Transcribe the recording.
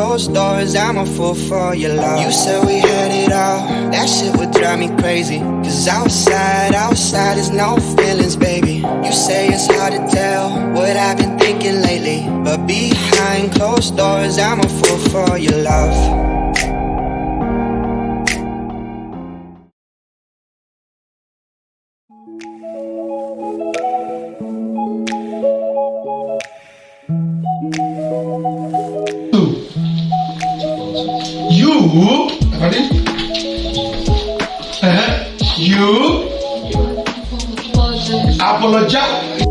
Closed doors, I'm a fool for your love. You said we had it all, that shit would drive me crazy. Cause outside is no feelings, baby. You say it's hard to tell what I've been thinking lately, but behind closed doors, I'm a fool for your love. You apologize.